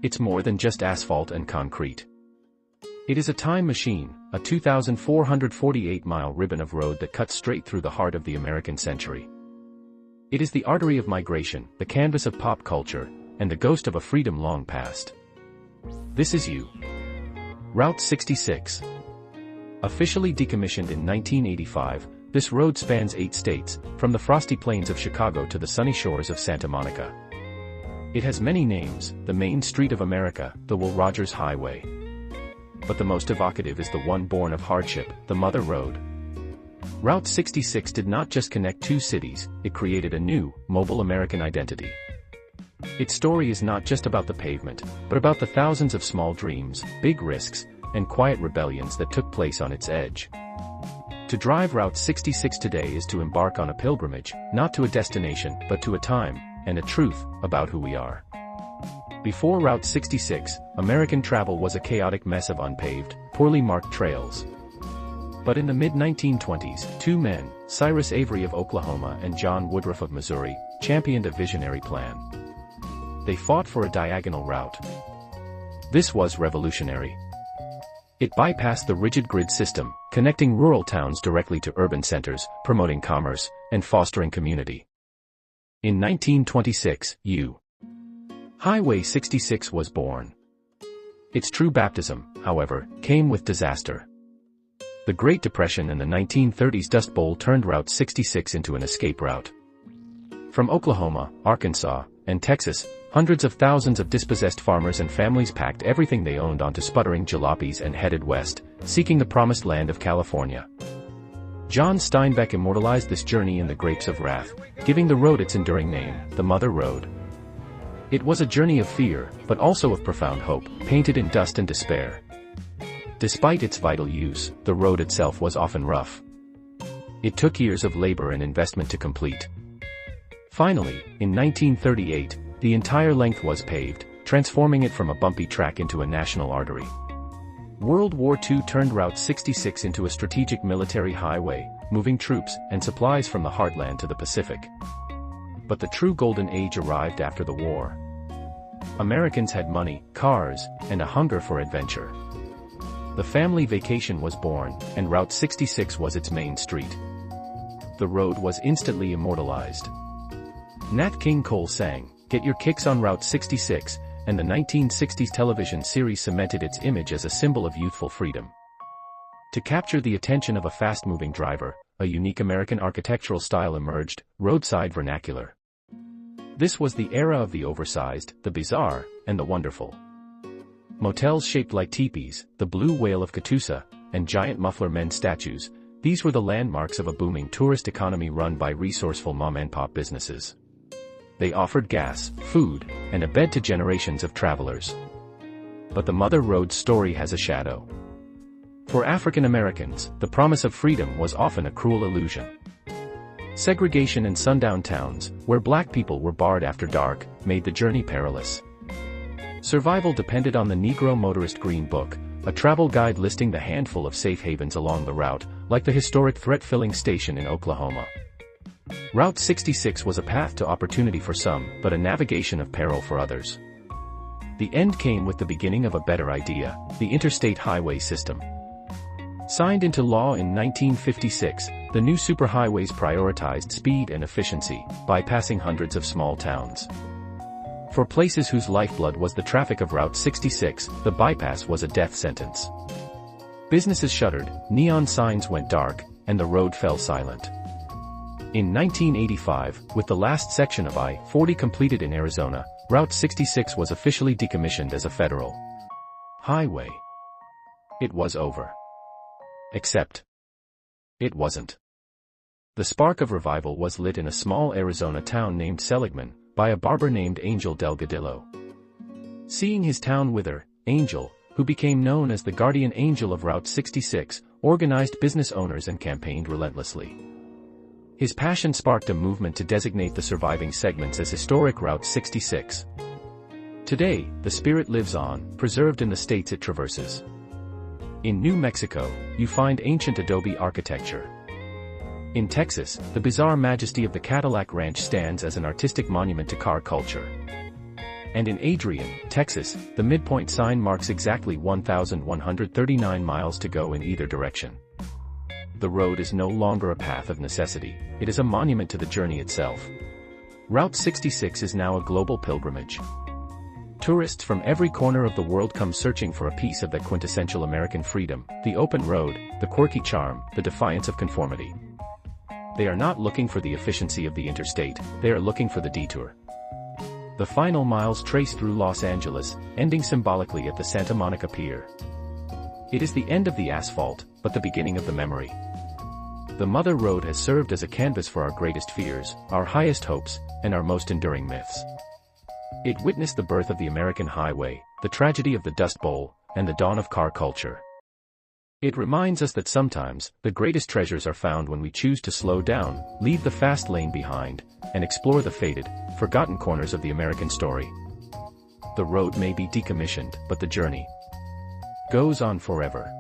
It's more than just asphalt and concrete. It is a time machine, a 2,448-mile ribbon of road that cuts straight through the heart of the American century. It is the artery of migration, the canvas of pop culture, and the ghost of a freedom long past. This is you. Route 66. Officially decommissioned in 1985, this road spans 8 states, from the frosty plains of Chicago to the sunny shores of Santa Monica. It has many names: the Main Street of America, the Will Rogers Highway. But the most evocative is the one born of hardship, the Mother Road. Route 66 did not just connect 2 cities, it created a new, mobile American identity. Its story is not just about the pavement, but about the thousands of small dreams, big risks, and quiet rebellions that took place on its edge. To drive Route 66 today is to embark on a pilgrimage, not to a destination, but to a time, and a truth, about who we are. Before Route 66, American travel was a chaotic mess of unpaved, poorly marked trails. But in the mid-1920s, 2 men, Cyrus Avery of Oklahoma and John Woodruff of Missouri, championed a visionary plan. They fought for a diagonal route. This was revolutionary. It bypassed the rigid grid system, connecting rural towns directly to urban centers, promoting commerce, and fostering community. In 1926, Highway 66 was born. Its true baptism, however, came with disaster. The Great Depression and the 1930s Dust Bowl turned Route 66 into an escape route. From Oklahoma, Arkansas, and Texas, hundreds of thousands of dispossessed farmers and families packed everything they owned onto sputtering jalopies and headed west, seeking the promised land of California. John Steinbeck immortalized this journey in The Grapes of Wrath, giving the road its enduring name, the Mother Road. It was a journey of fear, but also of profound hope, painted in dust and despair. Despite its vital use, the road itself was often rough. It took years of labor and investment to complete. Finally, in 1938, the entire length was paved, transforming it from a bumpy track into a national artery. World War II turned Route 66 into a strategic military highway, moving troops and supplies from the heartland to the Pacific. But the true golden age arrived after the war. Americans had money, cars, and a hunger for adventure. The family vacation was born, and Route 66 was its main street. The road was instantly immortalized. Nat King Cole sang, "Get your kicks on Route 66, and the 1960s television series cemented its image as a symbol of youthful freedom. To capture the attention of a fast-moving driver, a unique American architectural style emerged, roadside vernacular. This was the era of the oversized, the bizarre, and the wonderful. Motels shaped like teepees, the blue whale of Catoosa, and giant muffler men statues, these were the landmarks of a booming tourist economy run by resourceful mom-and-pop businesses. They offered gas, food, and a bed to generations of travelers. But the Mother Road's story has a shadow. For African Americans, the promise of freedom was often a cruel illusion. Segregation in sundown towns, where black people were barred after dark, made the journey perilous. Survival depended on the Negro Motorist Green Book, a travel guide listing the handful of safe havens along the route, like the historic threat-filling station in Oklahoma. Route 66 was a path to opportunity for some, but a navigation of peril for others. The end came with the beginning of a better idea, the Interstate Highway System. Signed into law in 1956, the new superhighways prioritized speed and efficiency, bypassing hundreds of small towns. For places whose lifeblood was the traffic of Route 66, the bypass was a death sentence. Businesses shuttered, neon signs went dark, and the road fell silent. In 1985, with the last section of I-40 completed in Arizona, Route 66 was officially decommissioned as a federal highway. It was over. Except it wasn't. The spark of revival was lit in a small Arizona town named Seligman, by a barber named Angel Delgadillo. Seeing his town wither, Angel, who became known as the guardian angel of Route 66, organized business owners and campaigned relentlessly. His passion sparked a movement to designate the surviving segments as historic Route 66. Today, the spirit lives on, preserved in the states it traverses. In New Mexico, you find ancient adobe architecture. In Texas, the bizarre majesty of the Cadillac Ranch stands as an artistic monument to car culture. And in Adrian, Texas, the midpoint sign marks exactly 1,139 miles to go in either direction. The road is no longer a path of necessity, it is a monument to the journey itself. Route 66 is now a global pilgrimage. Tourists from every corner of the world come searching for a piece of that quintessential American freedom, the open road, the quirky charm, the defiance of conformity. They are not looking for the efficiency of the interstate, they are looking for the detour. The final miles trace through Los Angeles, ending symbolically at the Santa Monica Pier. It is the end of the asphalt, but the beginning of the memory. The Mother Road has served as a canvas for our greatest fears, our highest hopes, and our most enduring myths. It witnessed the birth of the American highway, the tragedy of the Dust Bowl, and the dawn of car culture. It reminds us that sometimes, the greatest treasures are found when we choose to slow down, leave the fast lane behind, and explore the faded, forgotten corners of the American story. The road may be decommissioned, but the journey goes on forever.